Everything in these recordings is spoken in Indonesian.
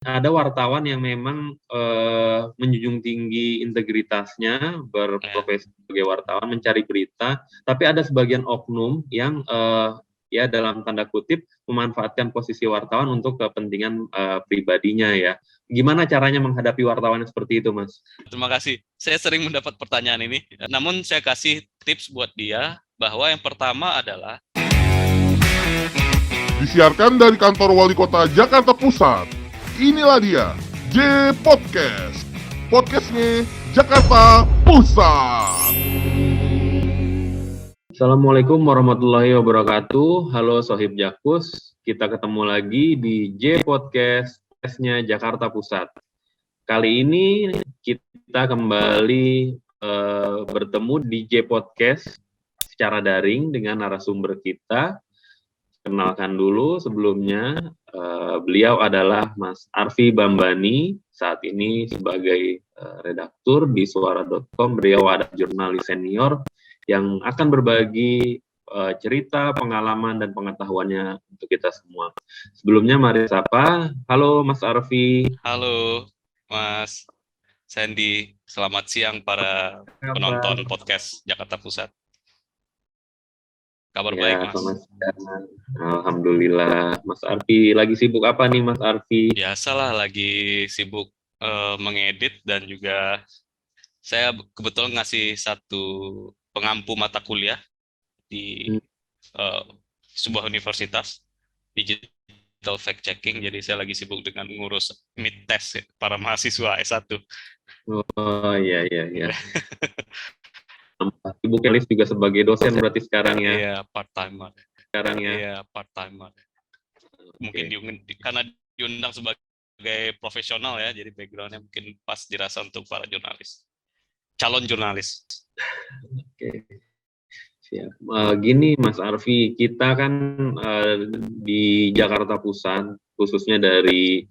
ada wartawan yang memang menjunjung tinggi integritasnya, berprofesi sebagai wartawan, mencari berita, tapi ada sebagian oknum yang ya dalam tanda kutip memanfaatkan posisi wartawan untuk kepentingan pribadinya ya. Gimana caranya menghadapi wartawan seperti itu, Mas? Terima kasih. Saya sering mendapat pertanyaan ini. Namun saya kasih tips buat dia bahwa yang pertama adalah Disiarkan dari kantor Wali Kota Jakarta Pusat. Inilah dia, J Podcast. Podcastnya Jakarta Pusat. Assalamualaikum warahmatullahi wabarakatuh. Halo Sohib Jakus, kita ketemu lagi di J Podcast-nya Jakarta Pusat. Kali ini kita kembali bertemu di J Podcast secara daring dengan narasumber kita. Kenalkan dulu sebelumnya, beliau adalah Mas Arfi Bambani, saat ini sebagai redaktur di suara.com. Beliau adalah jurnalis senior yang akan berbagi cerita, pengalaman, dan pengetahuannya untuk kita semua. Sebelumnya mari sapa. Halo Mas Arfi. halo Mas Sandy, selamat siang para penonton podcast Jakarta Pusat. Kabar baik, Mas? Selamat siang. Alhamdulillah. Mas Arfi, lagi sibuk apa nih Mas Arfi? Biasalah, lagi sibuk mengedit, dan juga saya kebetulan ngasih satu pengampu mata kuliah di sebuah universitas, digital fact checking. Jadi saya lagi sibuk dengan ngurus mid test para mahasiswa S1. Oh iya. Sibuk Elis juga sebagai dosen berarti sekarang ya? Iya, part-timer. Iya, part-timer. Mungkin karena diundang sebagai profesional ya, jadi background-nya mungkin pas dirasa untuk para jurnalis. Calon jurnalis. Oke. Siap. Gini Mas Arfi, kita kan di Jakarta Pusat, khususnya dari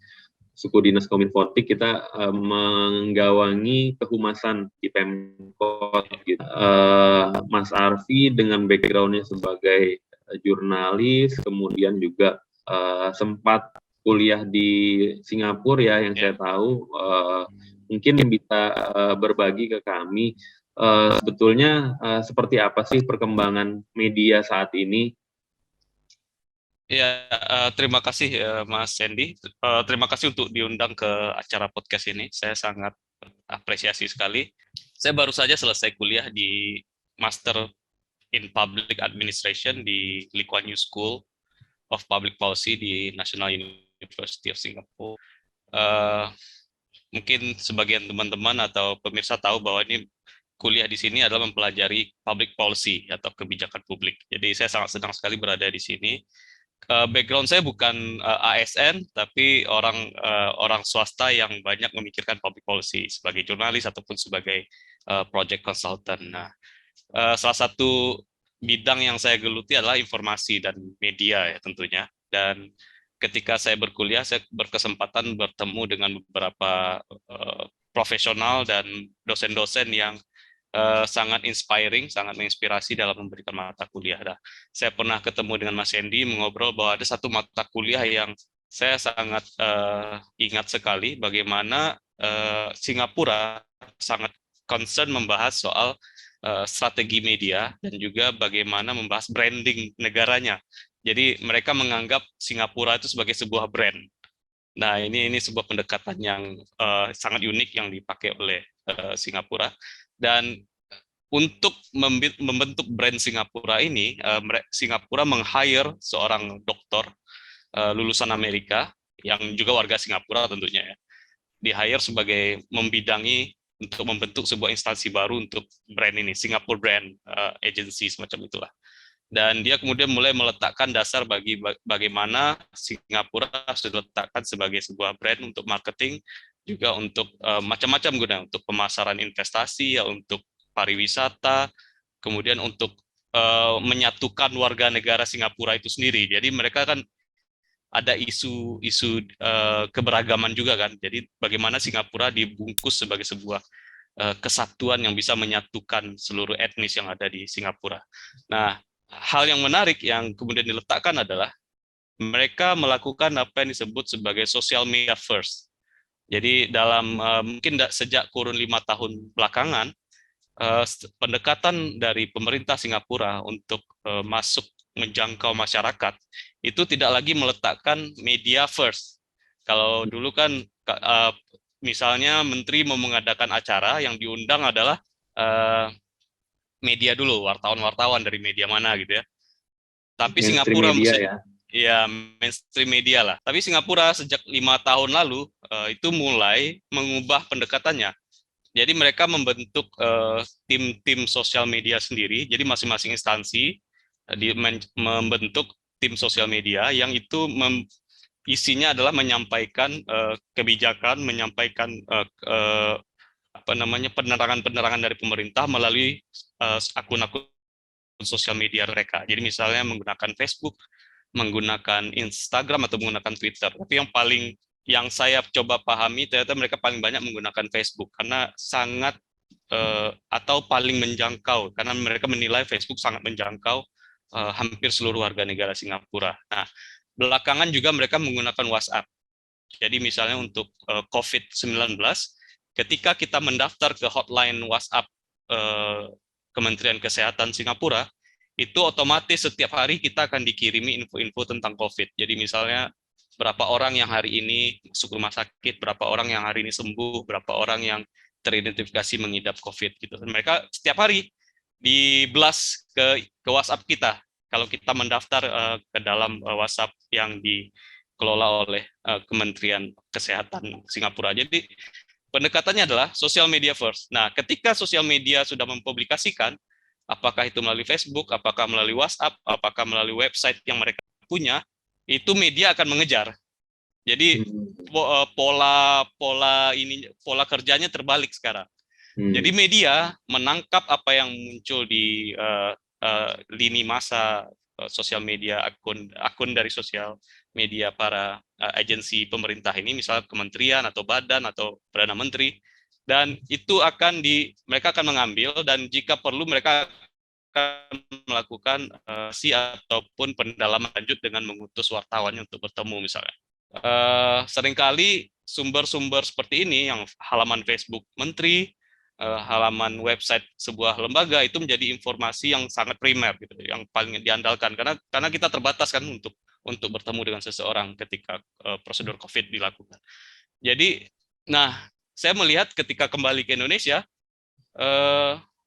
suku dinas Kominfotik, kita menggawangi kehumasan di Pemkot. Gitu. Mas Arfi dengan background-nya sebagai jurnalis, kemudian juga sempat kuliah di Singapura ya, yang saya tahu. Mungkin bisa berbagi ke kami, sebetulnya seperti apa sih perkembangan media saat ini? Ya, terima kasih Mas Sandy. Terima kasih untuk diundang ke acara podcast ini. Saya sangat apresiasi sekali. Saya baru saja selesai kuliah di Master in Public Administration di Lee Kuan Yew School of Public Policy di National University of Singapore. Mungkin sebagian teman-teman atau pemirsa tahu bahwa ini kuliah di sini adalah mempelajari public policy atau kebijakan publik. Jadi saya sangat senang sekali berada di sini. Background saya bukan ASN, tapi orang swasta yang banyak memikirkan public policy sebagai jurnalis ataupun sebagai project consultant. Nah, salah satu bidang yang saya geluti adalah informasi dan media ya tentunya. Dan ketika saya berkuliah, saya berkesempatan bertemu dengan beberapa profesional dan dosen-dosen yang sangat inspiring, sangat menginspirasi dalam memberikan mata kuliah. Saya pernah ketemu dengan Mas Sandy, mengobrol bahwa ada satu mata kuliah yang saya sangat ingat sekali, bagaimana Singapura sangat concern membahas soal strategi media dan juga bagaimana membahas branding negaranya. Jadi mereka menganggap Singapura itu sebagai sebuah brand. Nah, ini sebuah pendekatan yang sangat unik yang dipakai oleh Singapura. Dan untuk membentuk brand Singapura ini, Singapura meng-hire seorang dokter lulusan Amerika yang juga warga Singapura tentunya ya. Di-hire sebagai membidangi untuk membentuk sebuah instansi baru untuk brand ini, Singapore Brand Agency semacam itulah. Dan dia kemudian mulai meletakkan dasar bagi bagaimana Singapura sudah diletakkan sebagai sebuah brand untuk marketing, juga untuk macam-macam guna, untuk pemasaran investasi, ya, untuk pariwisata, kemudian untuk menyatukan warga negara Singapura itu sendiri. Jadi mereka kan ada isu keberagaman juga kan. Jadi bagaimana Singapura dibungkus sebagai sebuah kesatuan yang bisa menyatukan seluruh etnis yang ada di Singapura. Nah, hal yang menarik yang kemudian diletakkan adalah mereka melakukan apa yang disebut sebagai social media first. Jadi dalam mungkin sejak kurun 5 tahun belakangan, pendekatan dari pemerintah Singapura untuk masuk menjangkau masyarakat itu tidak lagi meletakkan media first. Kalau dulu kan misalnya menteri mau mengadakan acara, yang diundang adalah media dulu, wartawan-wartawan dari media mana gitu ya. Tapi Mainstream Singapura media ya. ya mainstream media lah. Tapi Singapura sejak 5 tahun lalu itu mulai mengubah pendekatannya. Jadi mereka membentuk tim-tim sosial media sendiri. Jadi masing-masing instansi membentuk tim sosial media yang itu isinya adalah menyampaikan kebijakan, menyampaikan penerangan-penerangan dari pemerintah melalui akun-akun sosial media mereka. Jadi misalnya menggunakan Facebook, menggunakan Instagram atau menggunakan Twitter. Tapi yang saya coba pahami ternyata mereka paling banyak menggunakan Facebook karena sangat atau paling menjangkau, karena mereka menilai Facebook sangat menjangkau hampir seluruh warga negara Singapura. Nah, belakangan juga mereka menggunakan WhatsApp. Jadi misalnya untuk COVID-19, ketika kita mendaftar ke hotline WhatsApp Kementerian Kesehatan Singapura, itu otomatis setiap hari kita akan dikirimi info-info tentang COVID. Jadi misalnya berapa orang yang hari ini masuk rumah sakit, berapa orang yang hari ini sembuh, berapa orang yang teridentifikasi mengidap COVID gitu. Mereka setiap hari di-blast ke WhatsApp kita kalau kita mendaftar ke dalam WhatsApp yang dikelola oleh Kementerian Kesehatan Singapura. Jadi pendekatannya adalah social media first. Nah, ketika sosial media sudah mempublikasikan, apakah itu melalui Facebook, apakah melalui WhatsApp, apakah melalui website yang mereka punya, itu media akan mengejar. Jadi pola kerjanya terbalik sekarang. Jadi media menangkap apa yang muncul di lini masa sosial media, akun dari sosial media para agensi pemerintah ini, misalnya kementerian atau badan atau perdana menteri, dan itu mereka akan mengambil, dan jika perlu mereka akan melakukan ataupun pendalaman lanjut dengan mengutus wartawannya untuk bertemu misalnya. Seringkali sumber-sumber seperti ini, yang halaman Facebook menteri, halaman website sebuah lembaga, itu menjadi informasi yang sangat primer gitu, yang paling diandalkan karena kita terbatas kan untuk bertemu dengan seseorang ketika prosedur COVID dilakukan. Jadi, saya melihat ketika kembali ke Indonesia,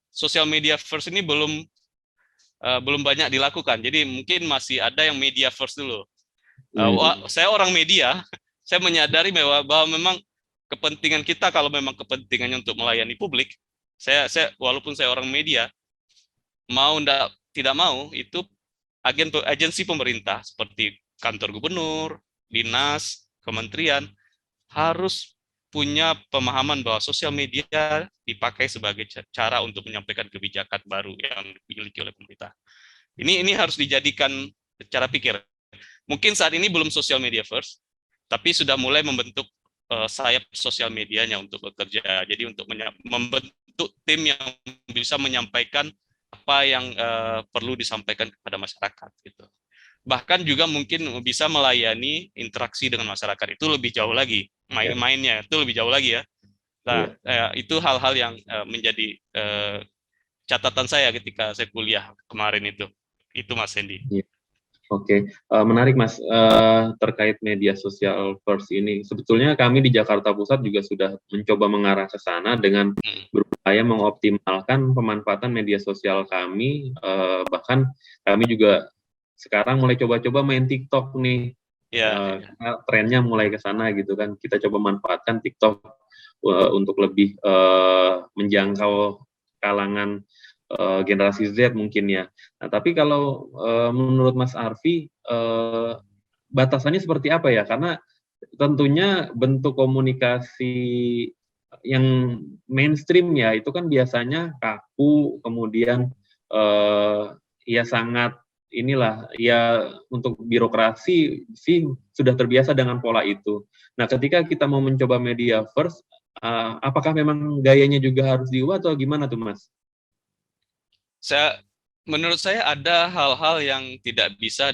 social media first ini belum banyak dilakukan. Jadi mungkin masih ada yang media first dulu. Saya orang media, saya menyadari bahwa memang kepentingan kita, kalau memang kepentingannya untuk melayani publik, saya walaupun saya orang media, tidak mau, itu agensi pemerintah seperti kantor gubernur, dinas, kementerian harus punya pemahaman bahwa sosial media dipakai sebagai cara untuk menyampaikan kebijakan baru yang dimiliki oleh pemerintah. Ini harus dijadikan cara pikir. Mungkin saat ini belum social media first, tapi sudah mulai membentuk sayap sosial medianya untuk bekerja. Jadi untuk membentuk tim yang bisa menyampaikan apa yang perlu disampaikan kepada masyarakat gitu. Bahkan juga mungkin bisa melayani interaksi dengan masyarakat, itu lebih jauh lagi, mainnya itu lebih jauh lagi ya. Nah, itu hal-hal yang menjadi catatan saya ketika saya kuliah kemarin itu Mas Hendy. Oke, menarik Mas, terkait media sosial first ini. Sebetulnya kami di Jakarta Pusat juga sudah mencoba mengarah ke sana dengan berupaya mengoptimalkan pemanfaatan media sosial kami, bahkan kami juga sekarang mulai coba-coba main TikTok nih. Trennya mulai ke sana gitu kan. Kita coba manfaatkan TikTok untuk lebih menjangkau kalangan generasi Z mungkin ya. Nah, tapi kalau menurut Mas Arfi, batasannya seperti apa ya? Karena tentunya bentuk komunikasi yang mainstream ya, itu kan biasanya kaku, kemudian ya sangat untuk birokrasi sih sudah terbiasa dengan pola itu. Nah, ketika kita mau mencoba media first, apakah memang gayanya juga harus diubah atau gimana tuh Mas? Menurut saya ada hal-hal yang tidak bisa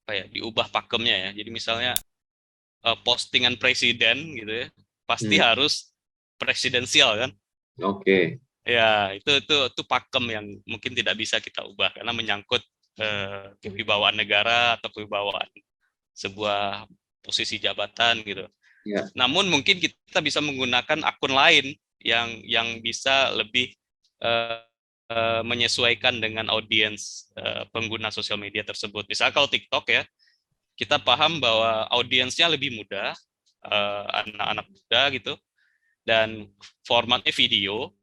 diubah pakemnya ya. Jadi misalnya postingan presiden gitu ya, pasti Hmm. harus presidensial kan. Oke. Ya, itu pakem yang mungkin tidak bisa kita ubah karena menyangkut kewibawaan negara atau kewibawaan sebuah posisi jabatan gitu. Ya. Namun mungkin kita bisa menggunakan akun lain yang bisa lebih eh, menyesuaikan dengan audiens pengguna sosial media tersebut. Misal kalau TikTok ya, kita paham bahwa audiensnya lebih muda, anak-anak muda gitu, dan formatnya video,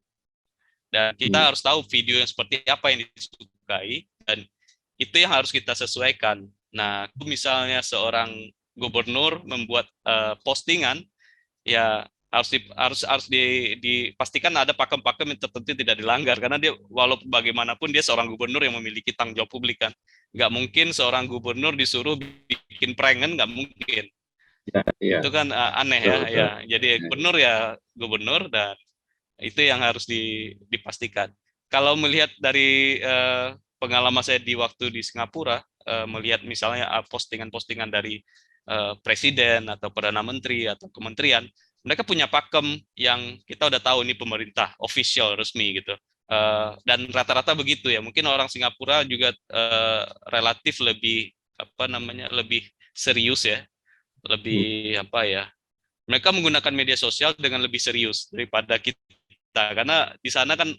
dan kita harus tahu video yang seperti apa yang disukai, dan itu yang harus kita sesuaikan. Nah, misalnya seorang gubernur membuat postingan, ya dipastikan ada pakem-pakem yang tertentu tidak dilanggar, karena dia walaupun bagaimanapun dia seorang gubernur yang memiliki tanggung jawab publik kan. Nggak mungkin seorang gubernur disuruh bikin prank kan, nggak mungkin. Ya. Itu kan aneh ya. Betul, Ya, betul. jadi gubernur ya gubernur, dan itu yang harus dipastikan. Kalau melihat dari pengalaman saya di waktu di Singapura, melihat misalnya postingan-postingan dari presiden atau perdana menteri atau kementerian, mereka punya pakem yang kita udah tahu ini pemerintah official resmi gitu. Dan rata-rata begitu ya. Mungkin orang Singapura juga relatif lebih lebih serius ya, lebih mereka menggunakan media sosial dengan lebih serius daripada kita, karena di sana kan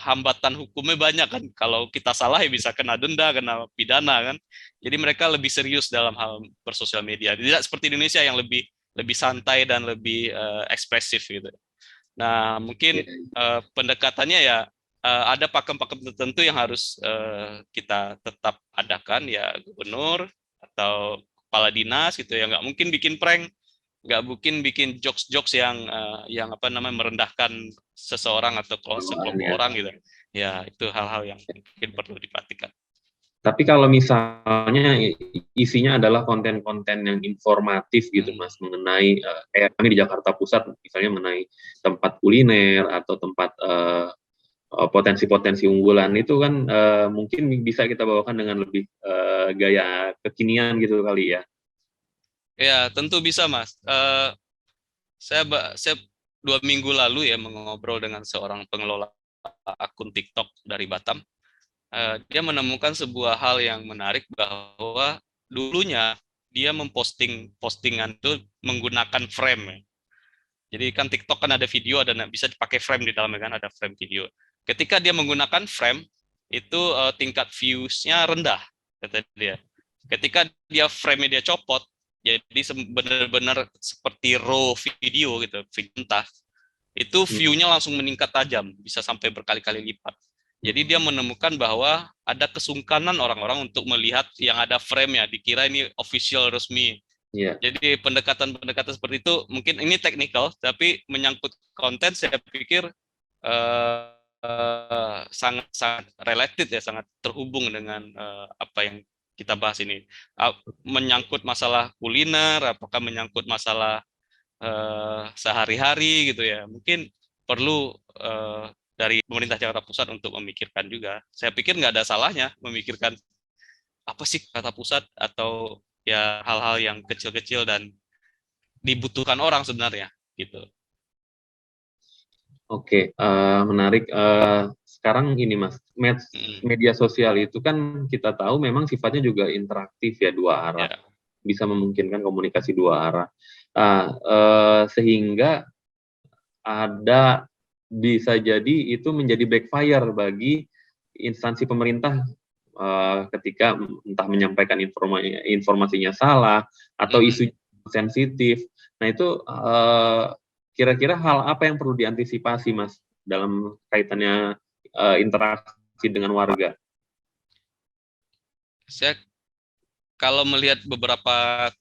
hambatan hukumnya banyak kan. Kalau kita salah ya bisa kena denda, kena pidana kan. Jadi mereka lebih serius dalam hal bersosial media. Tidak seperti Indonesia yang lebih lebih santai dan lebih ekspresif gitu. Nah, mungkin pendekatannya ya ada pakem-pakem tertentu yang harus kita tetap adakan ya, gubernur atau kepala dinas gitu ya, nggak mungkin bikin prank, nggak mungkin bikin jokes-jokes yang merendahkan seseorang atau sekelompok Ya. orang gitu. Ya, itu hal-hal yang mungkin perlu diperhatikan. Tapi kalau misalnya isinya adalah konten-konten yang informatif gitu Mas, mengenai kayak kami di Jakarta Pusat misalnya mengenai tempat kuliner atau tempat potensi-potensi unggulan, itu kan mungkin bisa kita bawakan dengan lebih gaya kekinian gitu kali ya. Ya, tentu bisa Mas. Saya 2 minggu lalu ya mengobrol dengan seorang pengelola akun TikTok dari Batam. Dia menemukan sebuah hal yang menarik, bahwa dulunya dia memposting postingan itu menggunakan frame ya. Jadi kan TikTok kan ada video, ada bisa dipakai frame di dalamnya kan, ada frame video. Ketika dia menggunakan frame itu tingkat views-nya rendah kata dia. Ketika dia frame-nya dia copot, jadi benar-benar seperti raw video gitu, video mentah, itu view-nya langsung meningkat tajam, bisa sampai berkali-kali lipat. Jadi dia menemukan bahwa ada kesungkanan orang-orang untuk melihat yang ada frame-nya, dikira ini official resmi. Yeah. Jadi pendekatan-pendekatan seperti itu mungkin ini teknikal, tapi menyangkut konten saya pikir sangat related ya, sangat terhubung dengan apa yang kita bahas ini. Menyangkut masalah kuliner, apakah menyangkut masalah sehari-hari gitu ya, mungkin perlu dari pemerintah Jakarta Pusat untuk memikirkan juga. Saya pikir nggak ada salahnya memikirkan apa sih Jakarta Pusat, atau ya hal-hal yang kecil-kecil dan dibutuhkan orang sebenarnya gitu. Oke, menarik. Sekarang ini Mas, media sosial itu kan kita tahu memang sifatnya juga interaktif ya, dua arah. Yeah. Bisa memungkinkan komunikasi dua arah. Sehingga ada bisa jadi itu menjadi backfire bagi instansi pemerintah ketika entah menyampaikan informasinya salah atau isu sensitif. Nah itu kira-kira hal apa yang perlu diantisipasi Mas dalam kaitannya interaksi dengan warga? Saya kalau melihat beberapa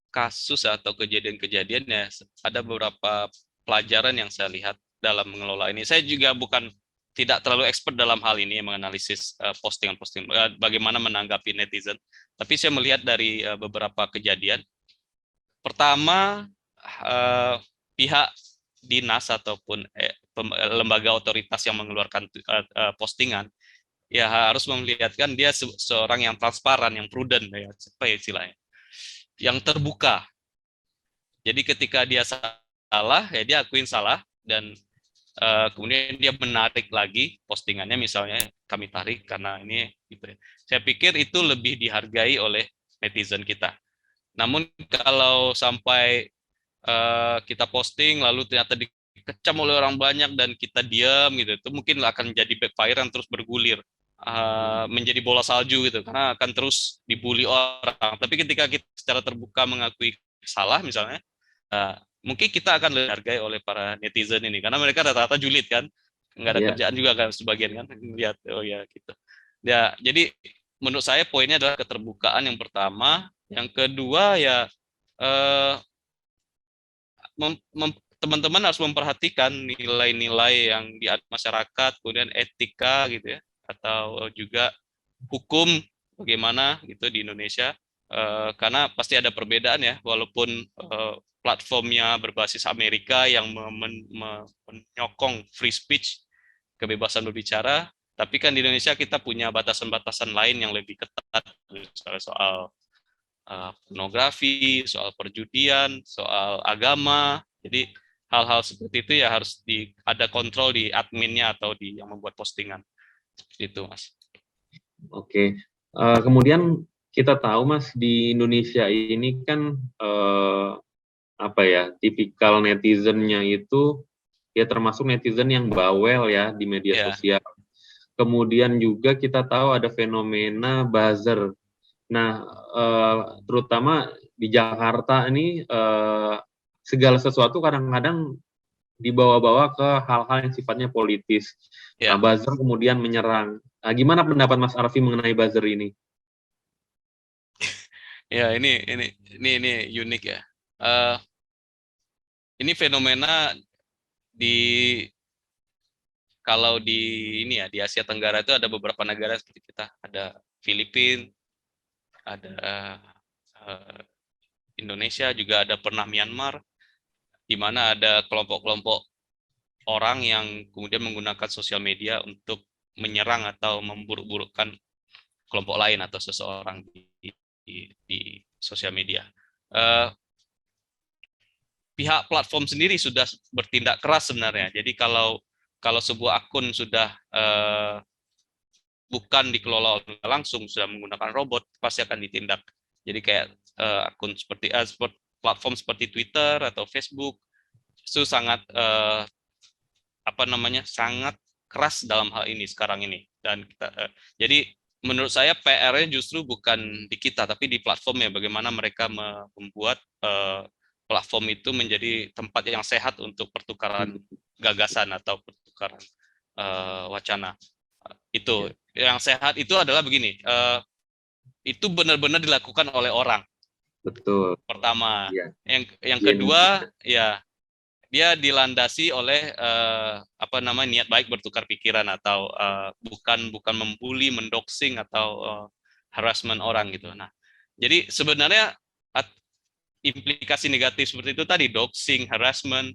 kasus atau kejadian-kejadian ya, ada beberapa pelajaran yang saya lihat dalam mengelola ini. Saya juga tidak terlalu expert dalam hal ini, menganalisis postingan-postingan, bagaimana menanggapi netizen. Tapi saya melihat dari beberapa kejadian. Pertama, pihak dinas ataupun lembaga otoritas yang mengeluarkan postingan ya harus memperlihatkan dia seorang yang transparan, yang prudent, ya, apa ya istilahnya, yang terbuka. Jadi ketika dia salah, ya dia akuin salah, dan kemudian dia menarik lagi postingannya, misalnya kami tarik karena ini, gitu ya. Saya pikir itu lebih dihargai oleh netizen kita. Namun kalau sampai kita posting lalu ternyata dikecam oleh orang banyak dan kita diam gitu, itu mungkin akan jadi backfire yang terus bergulir, menjadi bola salju gitu, karena akan terus dibully orang. Tapi ketika kita secara terbuka mengakui salah misalnya, mungkin kita akan dihargai oleh para netizen ini, karena mereka rata-rata julid kan, nggak ada kerjaan juga kan sebagian kan, lihat oh ya gitu ya. Jadi menurut saya poinnya adalah keterbukaan yang pertama. Yang kedua ya, teman-teman harus memperhatikan nilai-nilai yang di masyarakat, kemudian etika gitu ya, atau juga hukum bagaimana gitu di Indonesia, karena pasti ada perbedaan ya, walaupun platformnya berbasis Amerika yang menyokong free speech, kebebasan berbicara, tapi kan di Indonesia kita punya batasan-batasan lain yang lebih ketat, misalnya soal pornografi, soal perjudian, soal agama. Jadi hal-hal seperti itu ya harus ada kontrol di adminnya atau di yang membuat postingan. Seperti itu, Mas. Oke. Kemudian kita tahu, Mas, di Indonesia ini kan apa ya, tipikal netizennya itu ya termasuk netizen yang bawel ya di media sosial. Kemudian juga kita tahu ada fenomena buzzer. Nah, terutama di Jakarta ini segala sesuatu kadang-kadang dibawa-bawa ke hal-hal yang sifatnya politis. Nah, buzzer kemudian menyerang. Nah, gimana pendapat Mas Arfi mengenai buzzer ini? Ya, ini unik ya. Ini fenomena kalau di ini ya, di Asia Tenggara itu ada beberapa negara seperti kita, ada Filipina, ada Indonesia, juga ada pernah Myanmar, di mana ada kelompok-kelompok orang yang kemudian menggunakan sosial media untuk menyerang atau memburuk-burukkan kelompok lain atau seseorang di sosial media. Pihak platform sendiri sudah bertindak keras sebenarnya. Jadi kalau sebuah akun sudah bukan dikelola langsung, sudah menggunakan robot, pasti akan ditindak. Jadi kayak akun seperti platform seperti Twitter atau Facebook itu sangat sangat keras dalam hal ini sekarang ini. Dan jadi menurut saya PR-nya justru bukan di kita tapi di platformnya, bagaimana mereka membuat platform itu menjadi tempat yang sehat untuk pertukaran gagasan atau pertukaran wacana. Itu yang sehat itu adalah begini, itu benar-benar dilakukan oleh orang. Betul. Pertama, yang kedua ya dia dilandasi oleh niat baik bertukar pikiran, atau bukan membuli, mendoxing atau harassment orang gitu. Nah, jadi sebenarnya implikasi negatif seperti itu tadi, doxing, harassment,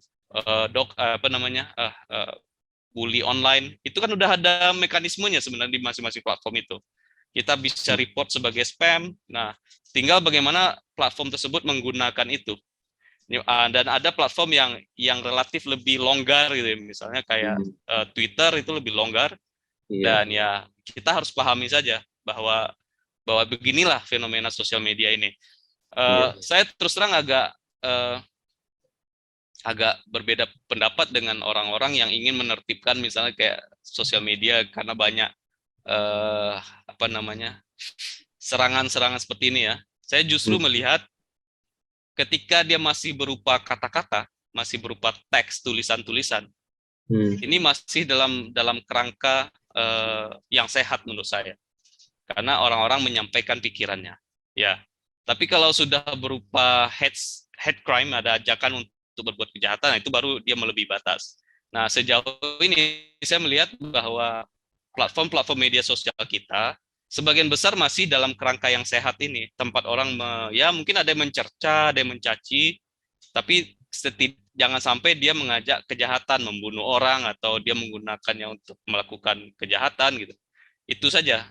bully online, itu kan udah ada mekanismenya sebenarnya di masing-masing platform itu. Kita bisa report sebagai spam. Nah, tinggal bagaimana platform tersebut menggunakan itu. Dan ada platform yang relatif lebih longgar gitu, misalnya kayak Twitter itu lebih longgar. Dan ya kita harus pahami saja bahwa beginilah fenomena sosial media ini. Saya terus terang agak berbeda pendapat dengan orang-orang yang ingin menertibkan misalnya kayak sosial media karena banyak serangan-serangan seperti ini ya. Saya justru melihat ketika dia masih berupa kata-kata, masih berupa teks, tulisan-tulisan, ini masih dalam kerangka yang sehat menurut saya, karena orang-orang menyampaikan pikirannya. Ya, tapi kalau sudah berupa hate crime, ada ajakan untuk berbuat kejahatan, itu baru dia melebihi batas. Nah, sejauh ini saya melihat bahwa platform-platform media sosial kita sebagian besar masih dalam kerangka yang sehat ini, tempat orang mungkin ada yang mencerca, ada yang mencaci, tapi jangan sampai dia mengajak kejahatan, membunuh orang, atau dia menggunakannya untuk melakukan kejahatan gitu. Itu saja.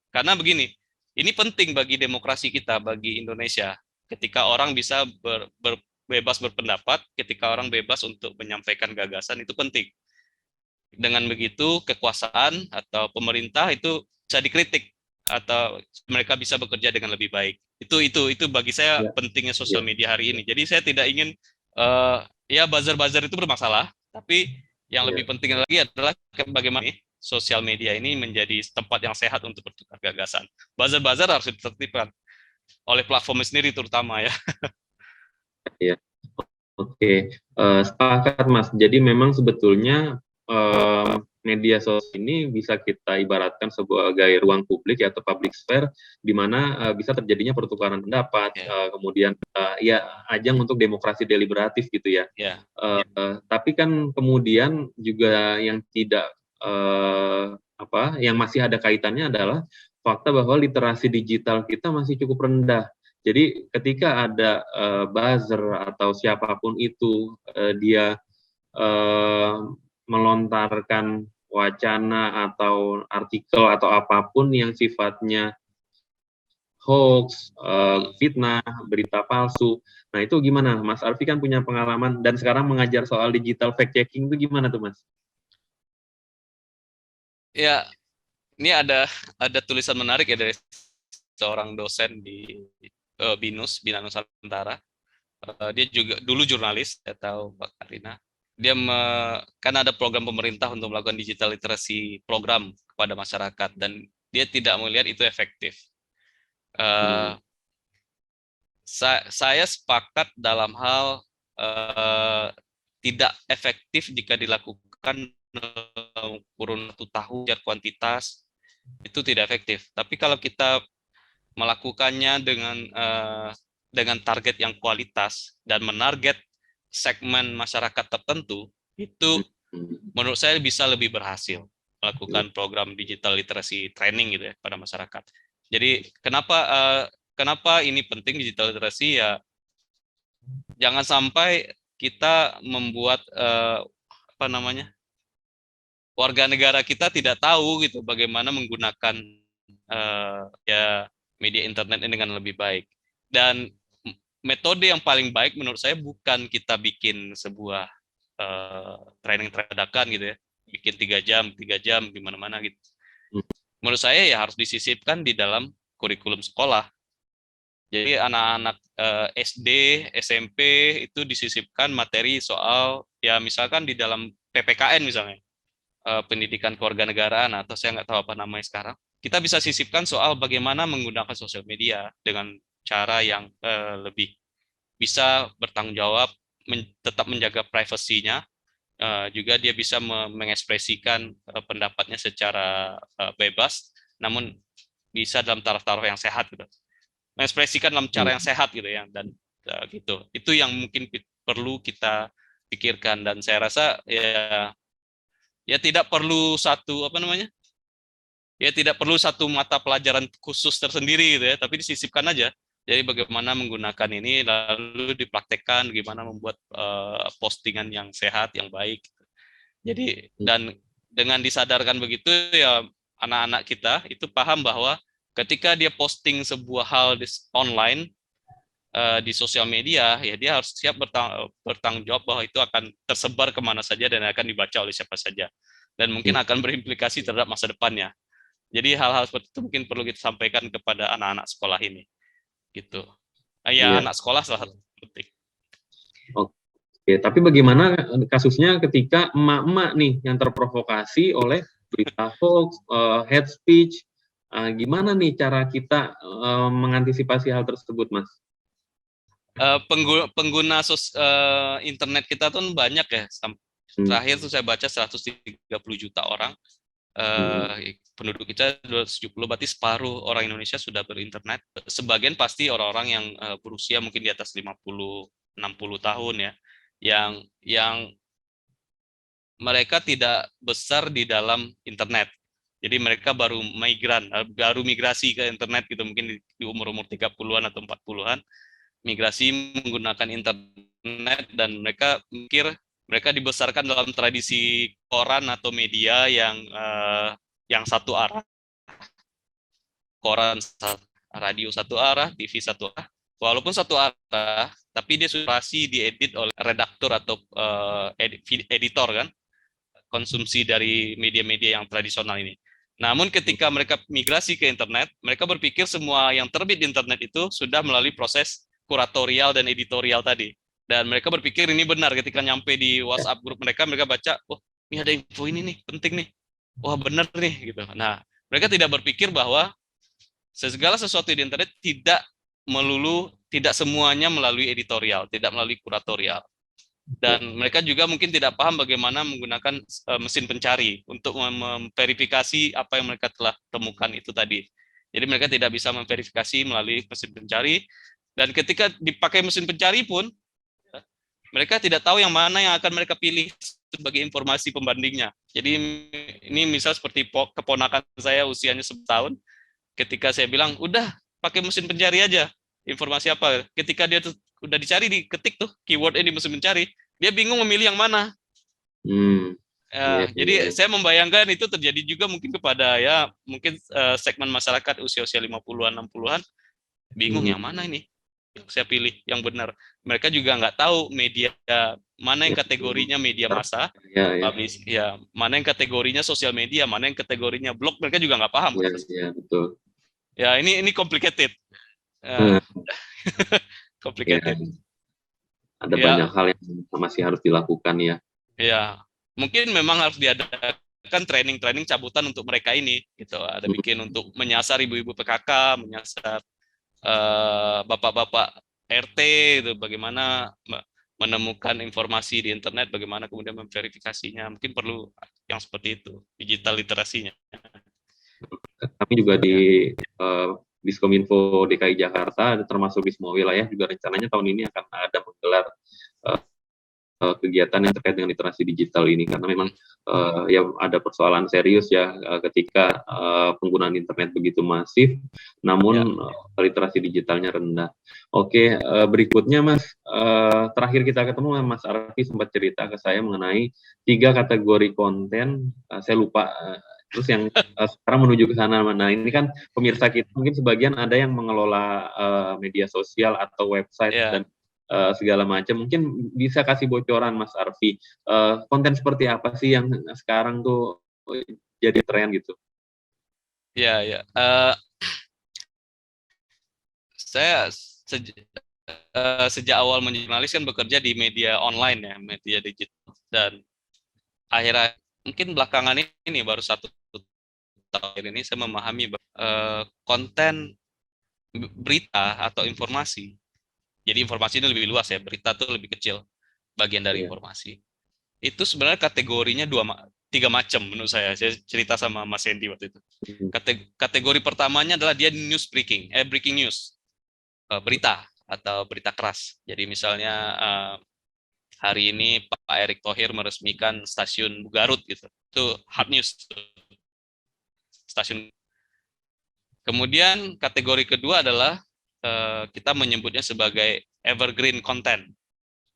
Karena begini, ini penting bagi demokrasi kita, bagi Indonesia. Ketika orang bisa bebas berpendapat, ketika orang bebas untuk menyampaikan gagasan, itu penting. Dengan begitu, kekuasaan atau pemerintah itu bisa dikritik atau mereka bisa bekerja dengan lebih baik. Itu bagi saya Ya, pentingnya ya, sosial media hari ini. Jadi saya tidak ingin ya buzzer-buzzer itu bermasalah, tapi yang ya. lebih penting lagi adalah bagaimana sosial media ini menjadi tempat yang sehat untuk bertukar gagasan. Buzzer-buzzer harus ditertibkan oleh platform sendiri terutama ya. Ya. Oke, sepakat Mas. Jadi memang sebetulnya media sosial ini bisa kita ibaratkan sebagai ruang publik atau public sphere di mana bisa terjadinya pertukaran pendapat, Ya, kemudian ya ajang untuk demokrasi deliberatif gitu ya. ya, Tapi kan kemudian juga yang tidak yang masih ada kaitannya adalah fakta bahwa literasi digital kita masih cukup rendah. Jadi ketika ada buzzer atau siapapun itu dia melontarkan wacana atau artikel atau apapun yang sifatnya hoax, fitnah, berita palsu. Nah itu gimana? Mas Arfi kan punya pengalaman dan sekarang mengajar soal digital fact checking itu gimana tuh Mas? ya. Ini ada tulisan menarik ya dari seorang dosen di Bina Nusantara. Dia juga dulu jurnalis, saya tahu Mbak Karina. Dia kan ada program pemerintah untuk melakukan digital literasi program kepada masyarakat dan dia tidak melihat itu efektif. Hmm. Saya sepakat dalam hal tidak efektif jika dilakukan kurun 1 tahun, kuantitas itu tidak efektif. Tapi kalau kita melakukannya dengan target yang kualitas dan menarget segmen masyarakat tertentu, itu menurut saya bisa lebih berhasil melakukan program digital literasi training gitu ya pada masyarakat. Jadi kenapa ini penting digital literasi ya? Jangan sampai kita membuat warga negara kita tidak tahu gitu bagaimana menggunakan ya media internet ini dengan lebih baik. Dan metode yang paling baik menurut saya bukan kita bikin sebuah training dadakan gitu ya, bikin 3 jam di mana-mana gitu. Menurut saya ya harus disisipkan di dalam kurikulum sekolah. Jadi anak-anak SD, SMP itu disisipkan materi soal ya misalkan di dalam PPKN misalnya, pendidikan kewarganegaraan atau saya nggak tahu apa namanya sekarang. Kita bisa sisipkan soal bagaimana menggunakan sosial media dengan cara yang lebih bisa bertanggung jawab, tetap menjaga privasinya, juga dia bisa mengekspresikan pendapatnya secara bebas, namun bisa dalam taraf-taraf yang sehat gitu. Mengekspresikan dalam cara yang sehat gitu ya, dan gitu. Itu yang mungkin perlu kita pikirkan dan saya rasa ya tidak perlu tidak perlu satu mata pelajaran khusus tersendiri gitu ya, tapi disisipkan aja. Jadi bagaimana menggunakan ini lalu dipraktekkan bagaimana membuat postingan yang sehat, yang baik. Jadi dan dengan disadarkan begitu ya anak-anak kita itu paham bahwa ketika dia posting sebuah hal di online di sosial media, ya dia harus siap bertanggung jawab bahwa itu akan tersebar kemana saja dan akan dibaca oleh siapa saja. Dan mungkin akan berimplikasi terhadap masa depannya. Jadi hal-hal seperti itu mungkin perlu kita sampaikan kepada anak-anak sekolah ini. Gitu. Ya, anak sekolah salah satu penting. Oke, tapi bagaimana kasusnya ketika emak-emak nih yang terprovokasi oleh berita hoax, hate speech, gimana nih cara kita mengantisipasi hal tersebut, Mas? Pengguna internet kita tuh banyak ya. Terakhir tuh saya baca 130 juta orang. Penduduk kita 270, berarti separuh orang Indonesia sudah berinternet. Sebagian pasti orang-orang yang berusia mungkin di atas 50, 60 tahun ya. Yang mereka tidak besar di dalam internet. Jadi mereka baru migrasi ke internet gitu, mungkin di umur-umur 30-an atau 40-an, migrasi menggunakan internet dan mereka mikir mereka dibesarkan dalam tradisi koran atau media yang satu arah koran radio satu arah, TV satu arah, walaupun satu arah, tapi dia sudah diedit oleh redaktur atau editor kan, konsumsi dari media-media yang tradisional ini. Namun ketika mereka migrasi ke internet, mereka berpikir semua yang terbit di internet itu sudah melalui proses kuratorial dan editorial tadi. Dan mereka berpikir ini benar ketika nyampe di WhatsApp grup mereka baca, oh ini ada info ini nih, penting nih. Wah benar nih gitu. Nah, mereka tidak berpikir bahwa segala sesuatu di internet tidak semuanya melalui editorial, tidak melalui kuratorial. Dan mereka juga mungkin tidak paham bagaimana menggunakan mesin pencari untuk memverifikasi apa yang mereka telah temukan itu tadi. Jadi mereka tidak bisa memverifikasi melalui mesin pencari, dan ketika dipakai mesin pencari pun mereka tidak tahu yang mana yang akan mereka pilih sebagai informasi pembandingnya. Jadi ini misal seperti keponakan saya usianya 10 tahun, ketika saya bilang, udah pakai mesin pencari aja, informasi apa? Ketika dia udah dicari, diketik tuh keyword-nya di mesin pencari, dia bingung memilih yang mana. Jadi saya membayangkan itu terjadi juga mungkin kepada mungkin segmen masyarakat usia-usia 50-an, 60-an, bingung yang mana ini yang saya pilih yang benar. Mereka juga nggak tahu media mana yang kategorinya media massa, mana yang kategorinya sosial media, mana yang kategorinya blog, mereka juga nggak paham. Betul. Ya, ini complicated. Complicated. Ada banyak hal yang masih harus dilakukan ya. Ya, mungkin memang harus diadakan training cabutan untuk mereka ini, gitu. Ada bikin untuk menyasar ibu-ibu PKK, menyasar bapak-bapak RT, itu bagaimana menemukan informasi di internet, bagaimana kemudian memverifikasinya. Mungkin perlu yang seperti itu, digital literasinya. Kami juga di Diskominfo DKI Jakarta, termasuk di semua wilayah juga rencananya tahun ini akan ada menggelar kegiatan yang terkait dengan literasi digital ini, karena memang ada persoalan serius ya ketika penggunaan internet begitu masif, namun literasi digitalnya rendah. Oke, berikutnya Mas, terakhir kita ketemu Mas Arfi sempat cerita ke saya mengenai 3 kategori konten, saya lupa. Terus yang sekarang menuju ke sana. Nah, ini kan pemirsa kita mungkin sebagian ada yang mengelola media sosial atau website dan segala macam. Mungkin bisa kasih bocoran Mas Arfi, konten seperti apa sih yang sekarang tuh jadi tren gitu? Ya. Saya sejak awal menjadi jurnalis kan bekerja di media online ya, media digital, dan akhirnya mungkin belakangan ini baru 1 tahun ini saya memahami konten berita atau informasi. Jadi informasi ini lebih luas ya, berita itu lebih kecil bagian dari informasi. Itu sebenarnya kategorinya 3 macam menurut saya. Saya cerita sama Mas Hendy waktu itu. Kategori pertamanya adalah dia breaking news, berita atau berita keras. Jadi misalnya hari ini Pak Erick Thohir meresmikan stasiun Garut gitu. Itu hard news. Stasiun. Kemudian kategori kedua adalah kita menyebutnya sebagai evergreen content.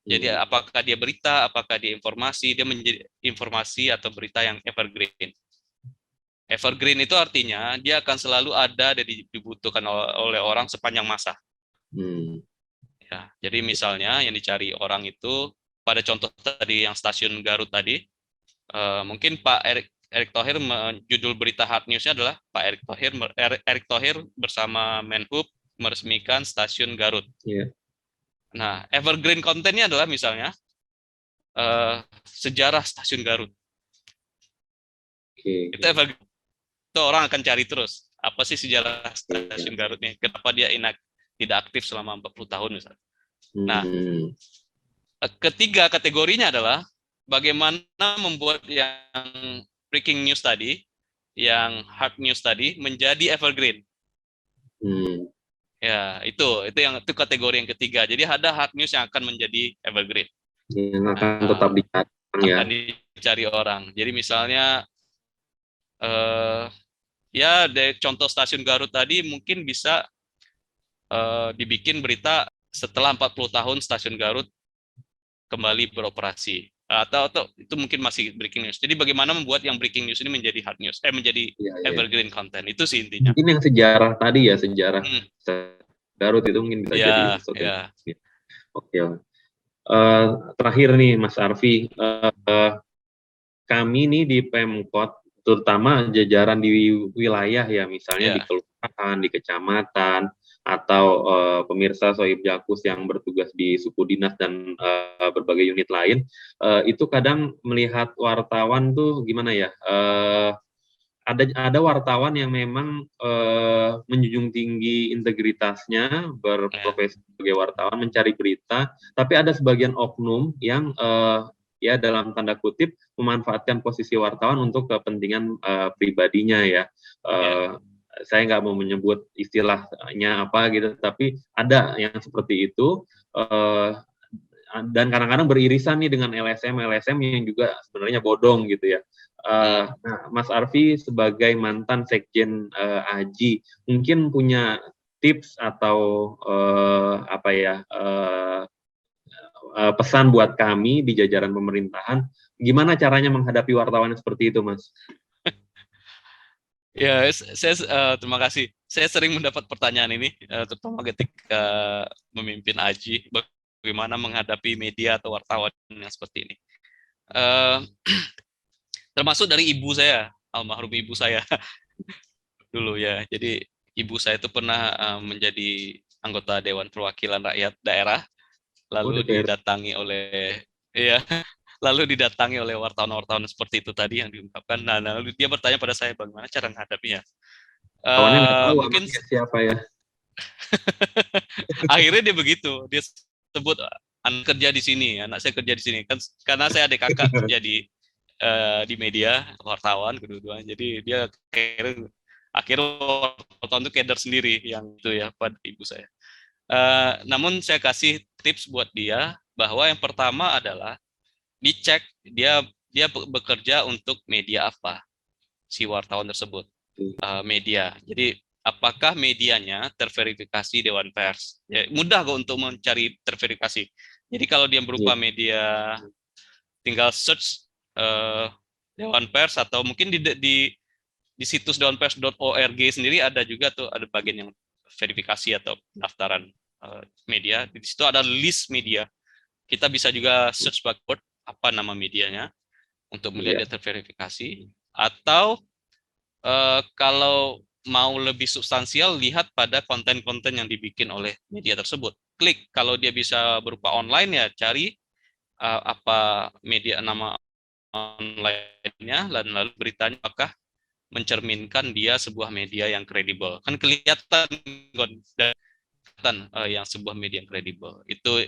Jadi apakah dia berita, apakah dia informasi, dia menjadi informasi atau berita yang evergreen. Evergreen itu artinya dia akan selalu ada dan dibutuhkan oleh orang sepanjang masa. Ya, jadi misalnya yang dicari orang itu, pada contoh tadi yang stasiun Garut tadi, mungkin Pak Erick Thohir, judul berita hard news-nya adalah Pak Erick Thohir bersama Menhub meresmikan stasiun Garut. Nah, evergreen kontennya adalah misalnya sejarah stasiun Garut. Itu evergreen. Itu orang akan cari terus. Apa sih sejarah stasiun Garut nih? Kenapa dia tidak aktif selama 40 tahun misalnya. Nah, ketiga kategorinya adalah bagaimana membuat yang breaking news tadi, yang hard news tadi menjadi evergreen. Ya, itu kategori yang ketiga. Jadi ada hard news yang akan menjadi evergreen. Yang akan tetap dicari ya. Akan dicari orang. Jadi misalnya dari contoh stasiun Garut tadi mungkin bisa dibikin berita setelah 40 tahun stasiun Garut kembali beroperasi. atau itu mungkin masih breaking news. Jadi bagaimana membuat yang breaking news ini menjadi hard news, menjadi evergreen content, itu sih intinya. Mungkin yang sejarah tadi ya, sejarah Garut itu mungkin bisa jadi sesuatu. Oke. Terakhir nih Mas Arfi, kami nih di Pemkot, terutama jajaran di wilayah ya, misalnya di kelurahan, di kecamatan, atau pemirsa Sohib Jakus yang bertugas di suku dinas dan berbagai unit lain, itu kadang melihat wartawan tuh gimana ya, ada wartawan yang memang menjunjung tinggi integritasnya, berprofesi sebagai wartawan, mencari berita, tapi ada sebagian oknum yang ya dalam tanda kutip memanfaatkan posisi wartawan untuk kepentingan pribadinya ya. Saya nggak mau menyebut istilahnya apa gitu, tapi ada yang seperti itu, dan kadang-kadang beririsan nih dengan LSM yang juga sebenarnya bodong gitu ya. Nah, Mas Arfi sebagai mantan Sekjen AJI mungkin punya tips atau pesan buat kami di jajaran pemerintahan, gimana caranya menghadapi wartawan seperti itu, Mas? Ya, saya terima kasih. Saya sering mendapat pertanyaan ini, terutama ketika memimpin AJI, bagaimana menghadapi media atau wartawan yang seperti ini. Termasuk dari ibu saya, almarhum ibu saya dulu ya. Jadi ibu saya itu pernah menjadi anggota Dewan Perwakilan Rakyat Daerah, lalu didatangi oleh wartawan-wartawan seperti itu tadi yang diungkapkan. Nah, lalu dia bertanya pada saya bagaimana cara menghadapinya. Mungkin siapa ya? Akhirnya dia begitu, dia sebut anak kerja di sini, anak saya kerja di sini kan, karena saya adik kakak kerja di media, wartawan kedua-duanya. Jadi dia akhirnya wartawan itu keder sendiri yang itu ya pada ibu saya. Namun saya kasih tips buat dia bahwa yang pertama adalah dicek dia bekerja untuk media apa, si wartawan tersebut, media. Jadi apakah medianya terverifikasi Dewan Pers? Ya, mudah kok untuk mencari terverifikasi. Jadi kalau dia berupa media, tinggal search Dewan Pers, atau mungkin di situs dewanpers.org sendiri ada juga tuh, ada bagian yang verifikasi atau pendaftaran media. Di situ ada list media. Kita bisa juga search backward apa nama medianya untuk melihat dia terverifikasi. Atau kalau mau lebih substansial, lihat pada konten-konten yang dibikin oleh media tersebut. Klik, kalau dia bisa berupa online ya cari apa media nama online-nya, dan lalu beritanya apakah mencerminkan dia sebuah media yang kredibel. Kan kelihatan yang sebuah media yang kredibel. Itu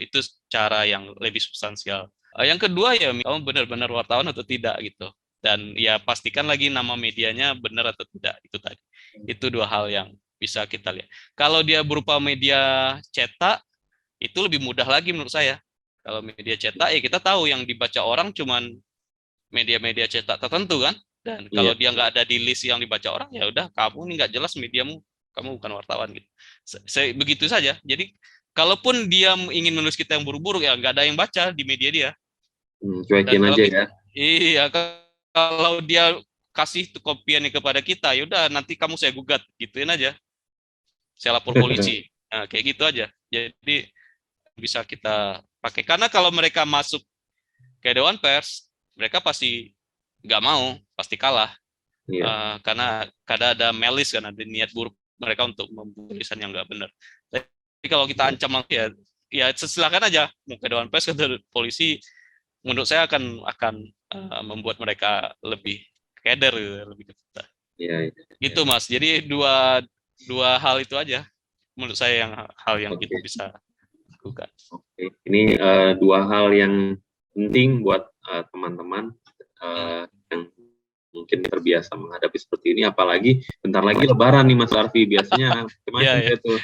cara yang lebih substansial. Yang kedua ya, kamu benar-benar wartawan atau tidak gitu. Dan ya pastikan lagi nama medianya benar atau tidak, itu tadi. Itu dua hal yang bisa kita lihat. Kalau dia berupa media cetak, itu lebih mudah lagi menurut saya. Kalau media cetak ya kita tahu yang dibaca orang cuman media-media cetak tertentu kan. Dan kalau dia nggak ada di list yang dibaca orang, ya udah kamu ini nggak jelas mediamu, kamu bukan wartawan gitu. Begitu saja. Jadi kalaupun dia ingin menulis kita yang buruk-buruk, ya nggak ada yang baca di media dia. Cuekin aja ya. Iya, kalau dia kasih kopiannya kepada kita, ya udah nanti kamu saya gugat, gituin aja. Saya lapor polisi. Nah, kayak gitu aja. Jadi bisa kita pakai. Karena kalau mereka masuk ke Dewan Pers, mereka pasti nggak mau, pasti kalah. Karena kadang ada malice, kan ada niat buruk mereka untuk membuat tulisan yang nggak benar. Tapi kalau kita ancam langsung, ya silakan aja mau ke Dewan Pers, ke polisi. Menurut saya akan membuat mereka lebih keder, lebih ketat. Gitu Mas. Jadi dua hal itu aja menurut saya hal yang kita bisa lakukan. Ini dua hal yang penting buat teman-teman yang mungkin terbiasa menghadapi seperti ini, apalagi bentar lagi Lebaran nih Mas Arfi, biasanya macam-macam itu.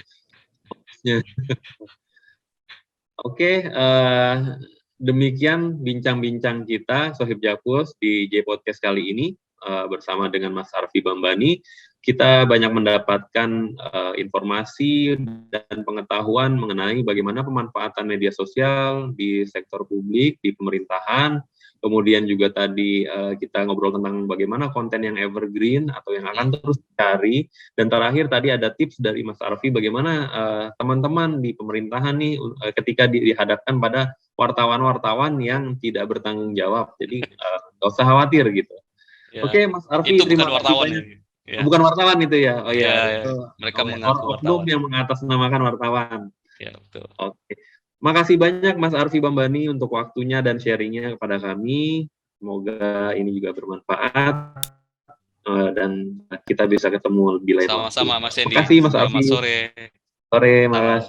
Oke, demikian bincang-bincang kita Sohib Jakus di J Podcast kali ini bersama dengan Mas Arfi Bambani. Kita banyak mendapatkan informasi dan pengetahuan mengenai bagaimana pemanfaatan media sosial di sektor publik, di pemerintahan, Kemudian juga tadi kita ngobrol tentang bagaimana konten yang evergreen atau yang akan terus dicari. Dan terakhir tadi ada tips dari Mas Arfi bagaimana teman-teman di pemerintahan nih ketika dihadapkan pada wartawan-wartawan yang tidak bertanggung jawab. Jadi nggak usah khawatir gitu. Ya. Oke, Mas Arfi, Itu terima bukan kasih wartawan. banyak. Ya. Bukan wartawan itu ya? Oh Ya, ya. mereka mengaku Oknum wartawan. yang mengatasnamakan wartawan. Ya, betul. Oke. Makasih banyak Mas Arfi Bambani untuk waktunya dan sharingnya kepada kami. Semoga ini juga bermanfaat dan kita bisa ketemu lebih lain waktu. Sama-sama Mas Hendy. Terima kasih Mas Arfi. Selamat sore. Sore, Mas.